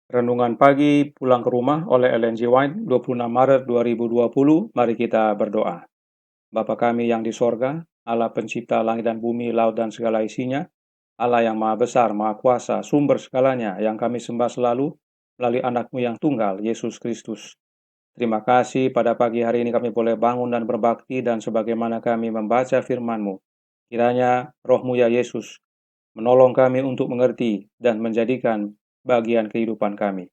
Renungan pagi pulang ke rumah oleh Ellen G. White, 26 Maret 2020. Mari kita berdoa. Bapa kami yang di sorga, Allah pencipta langit dan bumi, laut dan segala isinya, Allah yang maha besar, maha kuasa, sumber segalanya, yang kami sembah selalu melalui anak-Mu yang tunggal, Yesus Kristus. Terima kasih pada pagi hari ini kami boleh bangun dan berbakti, dan sebagaimana kami membaca firman-Mu, kiranya Roh-Mu ya Yesus menolong kami untuk mengerti dan menjadikan bagian kehidupan kami.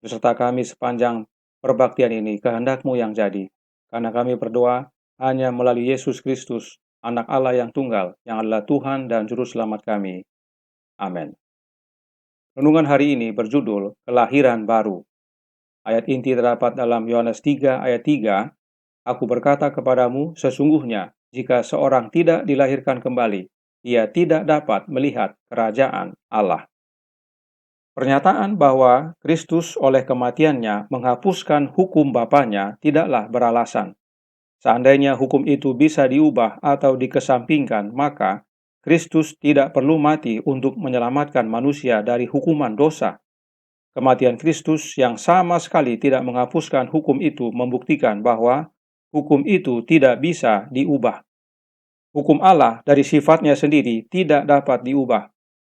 Beserta kami sepanjang perbaktian ini, kehendak-Mu yang jadi. Karena kami berdoa hanya melalui Yesus Kristus, Anak Allah yang tunggal, yang adalah Tuhan dan Juru Selamat kami. Amin. Renungan hari ini berjudul Kelahiran Baru. Ayat inti terdapat dalam Yohanes 3 ayat 3, Aku berkata kepadamu, sesungguhnya jika seorang tidak dilahirkan kembali, ia tidak dapat melihat kerajaan Allah. Pernyataan bahwa Kristus oleh kematiannya menghapuskan hukum Bapanya tidaklah beralasan. Seandainya hukum itu bisa diubah atau dikesampingkan, maka Kristus tidak perlu mati untuk menyelamatkan manusia dari hukuman dosa. Kematian Kristus yang sama sekali tidak menghapuskan hukum itu membuktikan bahwa hukum itu tidak bisa diubah. Hukum Allah dari sifatnya sendiri tidak dapat diubah.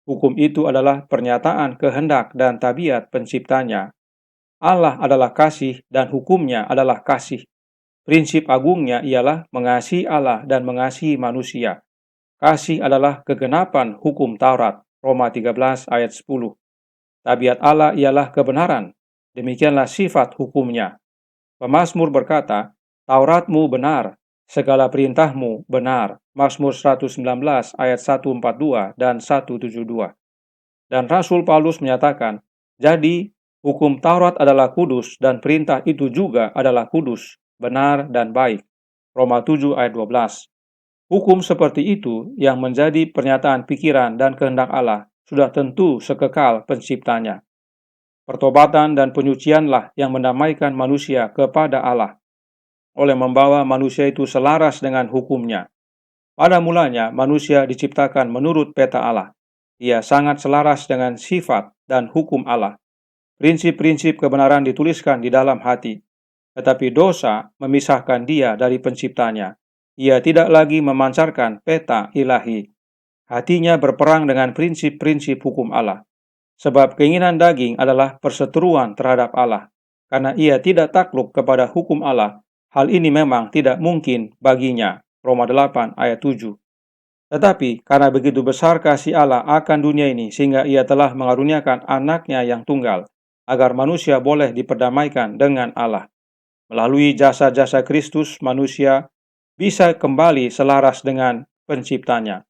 Hukum itu adalah pernyataan kehendak dan tabiat penciptanya. Allah adalah kasih dan hukumnya adalah kasih. Prinsip agungnya ialah mengasihi Allah dan mengasihi manusia. Kasih adalah kegenapan hukum Taurat, Roma 13 ayat 10. Tabiat Allah ialah kebenaran. Demikianlah sifat hukumnya. Pemazmur berkata, Tauratmu benar, segala perintahmu benar. Mazmur 119 ayat 142 dan 172. Dan Rasul Paulus menyatakan, jadi hukum Taurat adalah kudus dan perintah itu juga adalah kudus, benar dan baik. Roma 7 ayat 12. Hukum seperti itu yang menjadi pernyataan pikiran dan kehendak Allah sudah tentu sekekal penciptanya. Pertobatan dan penyucianlah yang mendamaikan manusia kepada Allah, oleh membawa manusia itu selaras dengan hukumnya. Pada mulanya, manusia diciptakan menurut peta Allah. Ia sangat selaras dengan sifat dan hukum Allah. Prinsip-prinsip kebenaran dituliskan di dalam hati. Tetapi dosa memisahkan dia dari penciptanya. Ia tidak lagi memancarkan peta ilahi. Hatinya berperang dengan prinsip-prinsip hukum Allah. Sebab keinginan daging adalah perseteruan terhadap Allah. Karena ia tidak takluk kepada hukum Allah, hal ini memang tidak mungkin baginya. Roma 8 ayat 7. Tetapi karena begitu besar kasih Allah akan dunia ini, sehingga ia telah mengaruniakan anaknya yang tunggal, agar manusia boleh diperdamaikan dengan Allah. Melalui jasa-jasa Kristus, manusia bisa kembali selaras dengan penciptanya.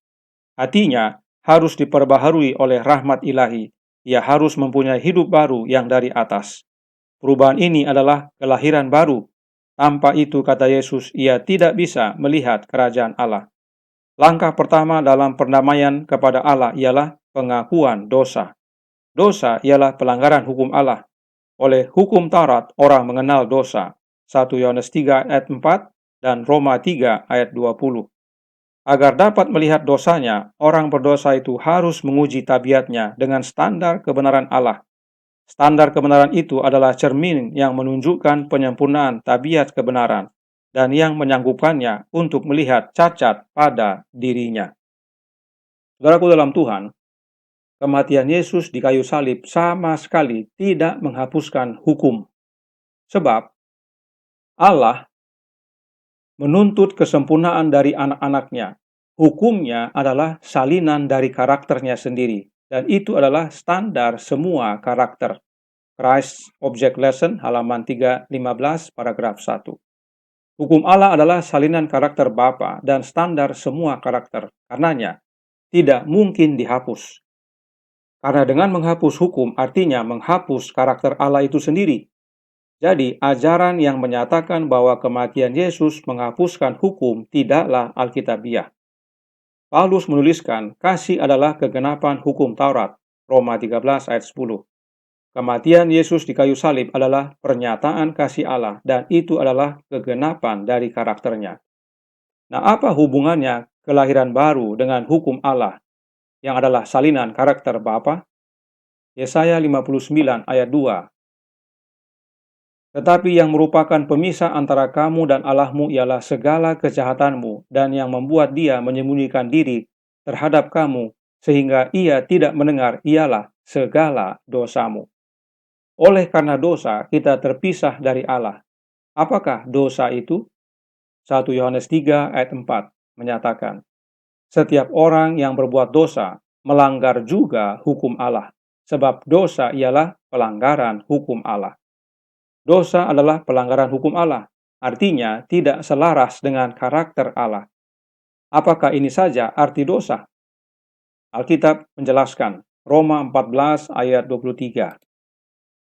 Hatinya harus diperbaharui oleh rahmat ilahi. Ia harus mempunyai hidup baru yang dari atas. Perubahan ini adalah kelahiran baru. Tanpa itu, kata Yesus, ia tidak bisa melihat kerajaan Allah. Langkah pertama dalam perdamaian kepada Allah ialah pengakuan dosa. Dosa ialah pelanggaran hukum Allah. Oleh hukum Taurat, orang mengenal dosa. 1 Yohanes 3 ayat 4 dan Roma 3 ayat 20. Agar dapat melihat dosanya, orang berdosa itu harus menguji tabiatnya dengan standar kebenaran Allah. Standar kebenaran itu adalah cermin yang menunjukkan penyempurnaan tabiat kebenaran dan yang menyanggupannya untuk melihat cacat pada dirinya. Saudaraku dalam Tuhan, kematian Yesus di kayu salib sama sekali tidak menghapuskan hukum. Sebab Allah menuntut kesempurnaan dari anak-anaknya. Hukumnya adalah salinan dari karakternya sendiri, dan itu adalah standar semua karakter. Christ Object Lesson, halaman 315, paragraf 1. Hukum Allah adalah salinan karakter Bapa dan standar semua karakter. Karenanya, tidak mungkin dihapus. Karena dengan menghapus hukum artinya menghapus karakter Allah itu sendiri. Jadi, ajaran yang menyatakan bahwa kematian Yesus menghapuskan hukum tidaklah alkitabiah. Paulus menuliskan, kasih adalah kegenapan hukum Taurat, Roma 13 ayat 10. Kematian Yesus di kayu salib adalah pernyataan kasih Allah, dan itu adalah kegenapan dari karakternya. Nah, apa hubungannya kelahiran baru dengan hukum Allah, yang adalah salinan karakter Bapa? Yesaya 59 ayat 2. Tetapi yang merupakan pemisah antara kamu dan Allahmu ialah segala kejahatanmu, dan yang membuat dia menyembunyikan diri terhadap kamu, sehingga ia tidak mendengar ialah segala dosamu. Oleh karena dosa, kita terpisah dari Allah. Apakah dosa itu? 1 Yohanes 3 ayat 4 menyatakan, setiap orang yang berbuat dosa melanggar juga hukum Allah, sebab dosa ialah pelanggaran hukum Allah. Dosa adalah pelanggaran hukum Allah, artinya tidak selaras dengan karakter Allah. Apakah ini saja arti dosa? Alkitab menjelaskan, Roma 14 ayat 23.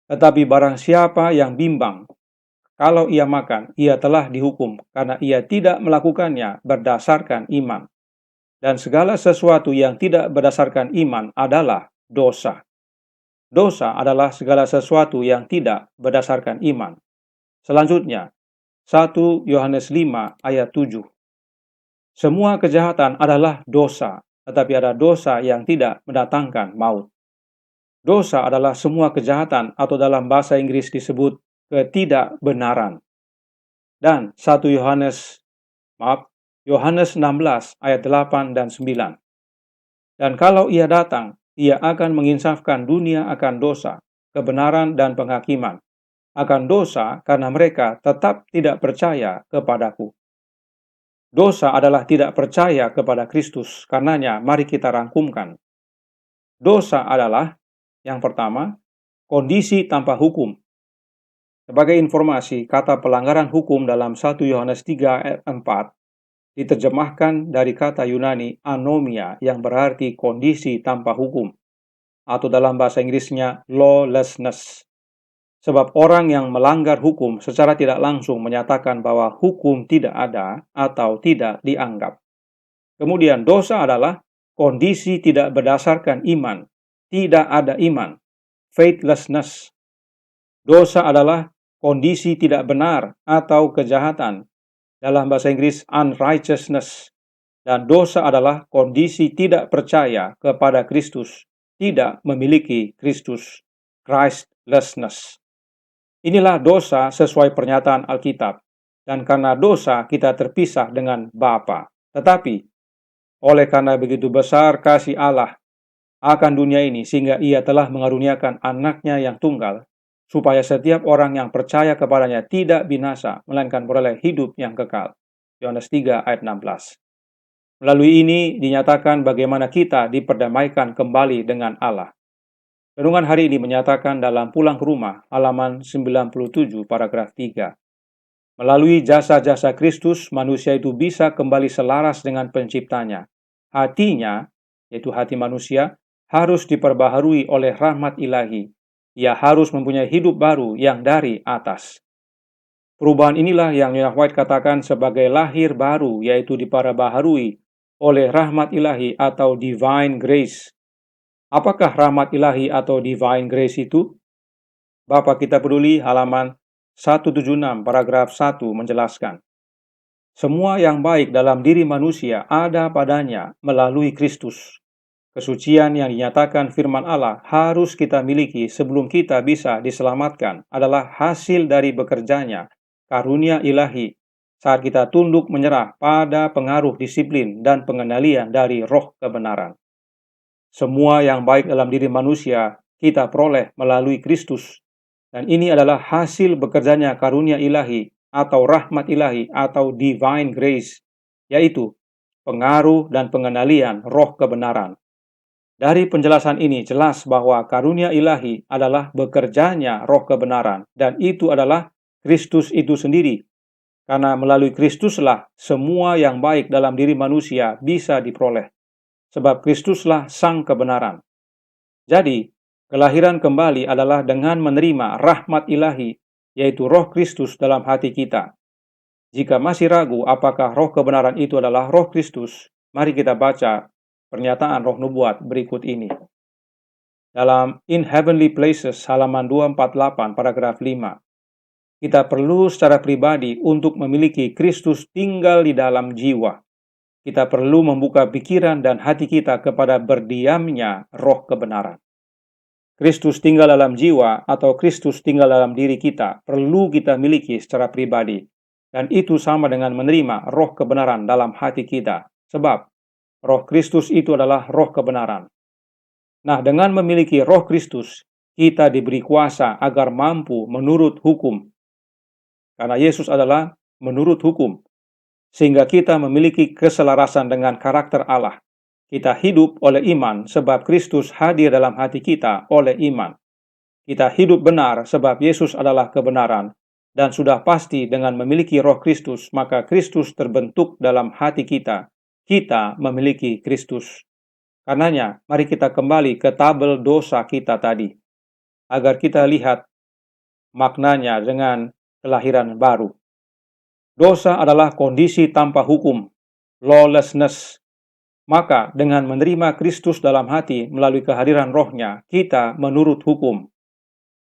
Tetapi barang siapa yang bimbang, kalau ia makan, ia telah dihukum, karena ia tidak melakukannya berdasarkan iman. Dan segala sesuatu yang tidak berdasarkan iman adalah dosa. Dosa adalah segala sesuatu yang tidak berdasarkan iman. Selanjutnya, 1 Yohanes 5 ayat 7. Semua kejahatan adalah dosa, tetapi ada dosa yang tidak mendatangkan maut. Dosa adalah semua kejahatan, atau dalam bahasa Inggris disebut ketidakbenaran. Dan Yohanes 16 ayat 8 dan 9. Dan kalau ia datang, ia akan menginsafkan dunia akan dosa, kebenaran dan penghakiman. Akan dosa karena mereka tetap tidak percaya kepadaku. Dosa adalah tidak percaya kepada Kristus, karenanya mari kita rangkumkan. Dosa adalah, yang pertama, kondisi tanpa hukum. Sebagai informasi, kata pelanggaran hukum dalam 1 Yohanes 3 ayat 4 diterjemahkan dari kata Yunani anomia yang berarti kondisi tanpa hukum, atau dalam bahasa Inggrisnya lawlessness. Sebab orang yang melanggar hukum secara tidak langsung menyatakan bahwa hukum tidak ada atau tidak dianggap. Kemudian dosa adalah kondisi tidak berdasarkan iman, tidak ada iman, faithlessness. Dosa adalah kondisi tidak benar atau kejahatan, dalam bahasa Inggris unrighteousness. Dan dosa adalah kondisi tidak percaya kepada Kristus, tidak memiliki Kristus, Christlessness. Inilah dosa sesuai pernyataan Alkitab. Dan karena dosa kita terpisah dengan Bapa. Tetapi oleh karena begitu besar kasih Allah akan dunia ini, sehingga ia telah mengaruniakan anaknya yang tunggal, supaya setiap orang yang percaya kepadanya tidak binasa, melainkan beroleh hidup yang kekal. Yohanes 3 ayat 16. Melalui ini dinyatakan bagaimana kita diperdamaikan kembali dengan Allah. Renungan hari ini menyatakan dalam Pulang ke Rumah, halaman 97, paragraf 3. Melalui jasa-jasa Kristus, manusia itu bisa kembali selaras dengan penciptanya. Hatinya, yaitu hati manusia, harus diperbaharui oleh rahmat ilahi. Ia harus mempunyai hidup baru yang dari atas. Perubahan inilah yang Nyonya White katakan sebagai lahir baru, yaitu diperbaharui oleh rahmat ilahi atau divine grace. Apakah rahmat ilahi atau divine grace itu? Bapak kita peduli halaman 176 paragraf 1 menjelaskan. Semua yang baik dalam diri manusia ada padanya melalui Kristus. Kesucian yang dinyatakan firman Allah harus kita miliki sebelum kita bisa diselamatkan adalah hasil dari bekerjanya karunia ilahi saat kita tunduk menyerah pada pengaruh disiplin dan pengendalian dari roh kebenaran. Semua yang baik dalam diri manusia kita peroleh melalui Kristus, dan ini adalah hasil bekerjanya karunia ilahi atau rahmat ilahi atau divine grace, yaitu pengaruh dan pengendalian roh kebenaran. Dari penjelasan ini jelas bahwa karunia ilahi adalah bekerjanya roh kebenaran, dan itu adalah Kristus itu sendiri. Karena melalui Kristuslah semua yang baik dalam diri manusia bisa diperoleh. Sebab Kristuslah sang kebenaran. Jadi, kelahiran kembali adalah dengan menerima rahmat ilahi, yaitu roh Kristus dalam hati kita. Jika masih ragu apakah roh kebenaran itu adalah roh Kristus, mari kita baca pernyataan roh nubuat berikut ini. Dalam In Heavenly Places halaman 248 paragraf 5. Kita perlu secara pribadi untuk memiliki Kristus tinggal di dalam jiwa. Kita perlu membuka pikiran dan hati kita kepada berdiamnya roh kebenaran. Kristus tinggal dalam jiwa atau Kristus tinggal dalam diri kita perlu kita miliki secara pribadi. Dan itu sama dengan menerima roh kebenaran dalam hati kita. Sebab roh Kristus itu adalah roh kebenaran. Nah, dengan memiliki roh Kristus, kita diberi kuasa agar mampu menurut hukum. Karena Yesus adalah menurut hukum. Sehingga kita memiliki keselarasan dengan karakter Allah. Kita hidup oleh iman sebab Kristus hadir dalam hati kita oleh iman. Kita hidup benar sebab Yesus adalah kebenaran. Dan sudah pasti dengan memiliki roh Kristus, maka Kristus terbentuk dalam hati kita. Kita memiliki Kristus. Karenanya, mari kita kembali ke tabel dosa kita tadi, agar kita lihat maknanya dengan kelahiran baru. Dosa adalah kondisi tanpa hukum, lawlessness. Maka dengan menerima Kristus dalam hati melalui kehadiran rohnya, kita menurut hukum.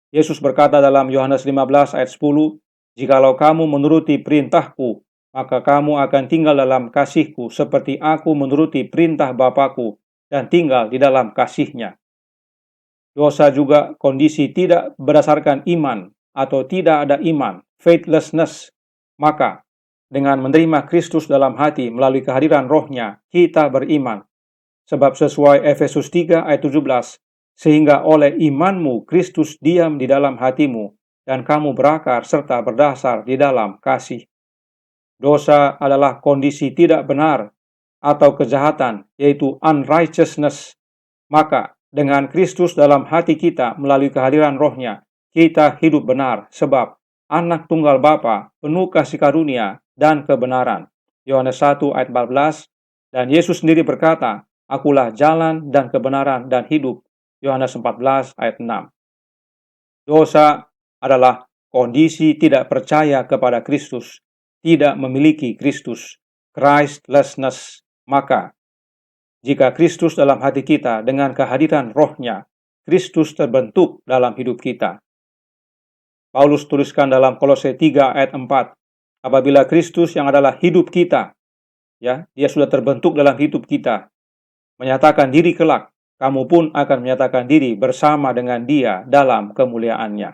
Yesus berkata dalam Yohanes 15 ayat 10, "Jikalau kamu menuruti perintahku, maka kamu akan tinggal dalam kasihku seperti aku menuruti perintah Bapa-Ku dan tinggal di dalam kasih-Nya." Dosa juga kondisi tidak berdasarkan iman atau tidak ada iman, faithlessness. Maka dengan menerima Kristus dalam hati melalui kehadiran rohnya, kita beriman. Sebab sesuai Efesus 3 ayat 17, "Sehingga oleh imanmu Kristus diam di dalam hatimu, dan kamu berakar serta berdasar di dalam kasih." Dosa adalah kondisi tidak benar atau kejahatan, yaitu unrighteousness. Maka dengan Kristus dalam hati kita melalui kehadiran rohnya, kita hidup benar sebab anak tunggal Bapa, penuh kasih karunia dan kebenaran. Yohanes 1 ayat 14, dan Yesus sendiri berkata, "Akulah jalan dan kebenaran dan hidup." Yohanes 14 ayat 6. Dosa adalah kondisi tidak percaya kepada Kristus, tidak memiliki Kristus, Christlessness. Maka jika Kristus dalam hati kita dengan kehadiran rohnya, Kristus terbentuk dalam hidup kita. Paulus tuliskan dalam Kolose 3 ayat 4, apabila Kristus yang adalah hidup kita, ya, dia sudah terbentuk dalam hidup kita, menyatakan diri kelak, kamu pun akan menyatakan diri bersama dengan dia dalam kemuliaannya.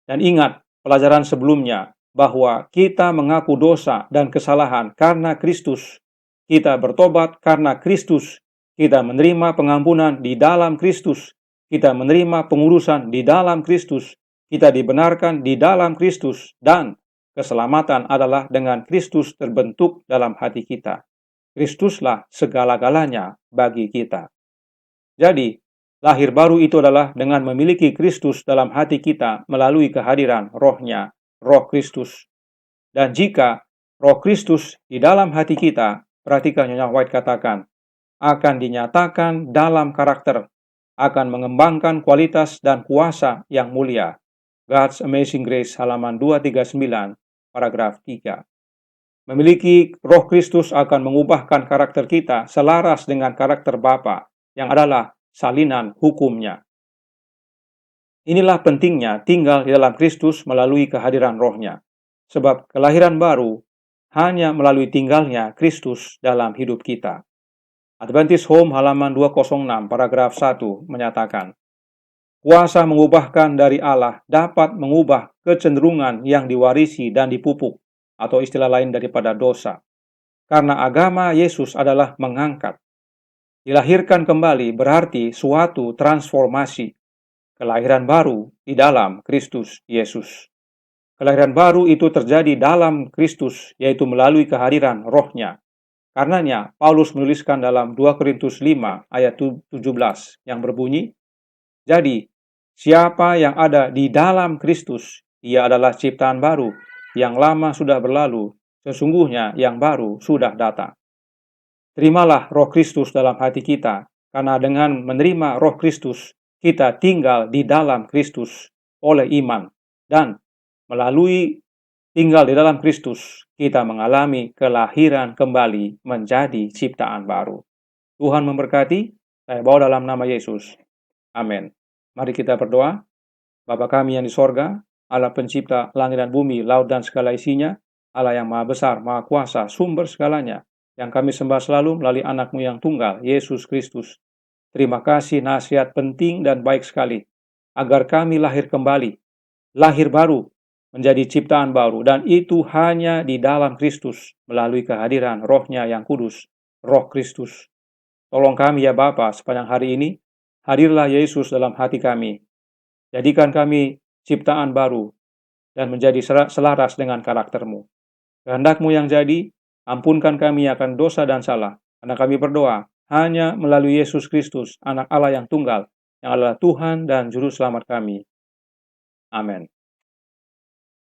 Dan ingat pelajaran sebelumnya, bahwa kita mengaku dosa dan kesalahan karena Kristus. Kita bertobat karena Kristus. Kita menerima pengampunan di dalam Kristus. Kita menerima pengurusan di dalam Kristus. Kita dibenarkan di dalam Kristus. Dan keselamatan adalah dengan Kristus terbentuk dalam hati kita. Kristuslah segala-galanya bagi kita. Jadi, lahir baru itu adalah dengan memiliki Kristus dalam hati kita melalui kehadiran rohnya, roh Kristus. Dan jika roh Kristus di dalam hati kita, perhatikan Nyonya White katakan, akan dinyatakan dalam karakter, akan mengembangkan kualitas dan kuasa yang mulia. God's Amazing Grace halaman 239, paragraf 3. Memiliki roh Kristus akan mengubahkan karakter kita selaras dengan karakter Bapa, yang adalah salinan hukumnya. Inilah pentingnya tinggal di dalam Kristus melalui kehadiran rohnya. Sebab kelahiran baru hanya melalui tinggalnya Kristus dalam hidup kita. Adventist Home halaman 206 paragraf 1 menyatakan, kuasa mengubahkan dari Allah dapat mengubah kecenderungan yang diwarisi dan dipupuk, atau istilah lain daripada dosa. Karena agama Yesus adalah mengangkat. Dilahirkan kembali berarti suatu transformasi. Kelahiran baru di dalam Kristus Yesus. Kelahiran baru itu terjadi dalam Kristus, yaitu melalui kehadiran rohnya. Karenanya, Paulus menuliskan dalam 2 Korintus 5 ayat 17 yang berbunyi, jadi, siapa yang ada di dalam Kristus, ia adalah ciptaan baru, yang lama sudah berlalu, sesungguhnya yang baru sudah datang. Terimalah roh Kristus dalam hati kita, karena dengan menerima roh Kristus, kita tinggal di dalam Kristus oleh iman, dan melalui tinggal di dalam Kristus, kita mengalami kelahiran kembali menjadi ciptaan baru. Tuhan memberkati, saya bawa dalam nama Yesus. Amin. Mari kita berdoa. Bapa kami yang di sorga, Allah pencipta langit dan bumi, laut dan segala isinya, Allah yang maha besar, maha kuasa, sumber segalanya, yang kami sembah selalu melalui anak-Mu yang tunggal, Yesus Kristus. Terima kasih, nasihat penting dan baik sekali. Agar kami lahir kembali, lahir baru, menjadi ciptaan baru. Dan itu hanya di dalam Kristus, melalui kehadiran Roh-Nya yang kudus, Roh Kristus. Tolong kami ya Bapa, sepanjang hari ini, hadirlah Yesus dalam hati kami. Jadikan kami ciptaan baru, dan menjadi selaras dengan karakter-Mu. Kehendak-Mu yang jadi, ampunkan kami akan dosa dan salah. Karena kami berdoa hanya melalui Yesus Kristus, Anak Allah yang tunggal, yang adalah Tuhan dan Juru Selamat kami. Amin.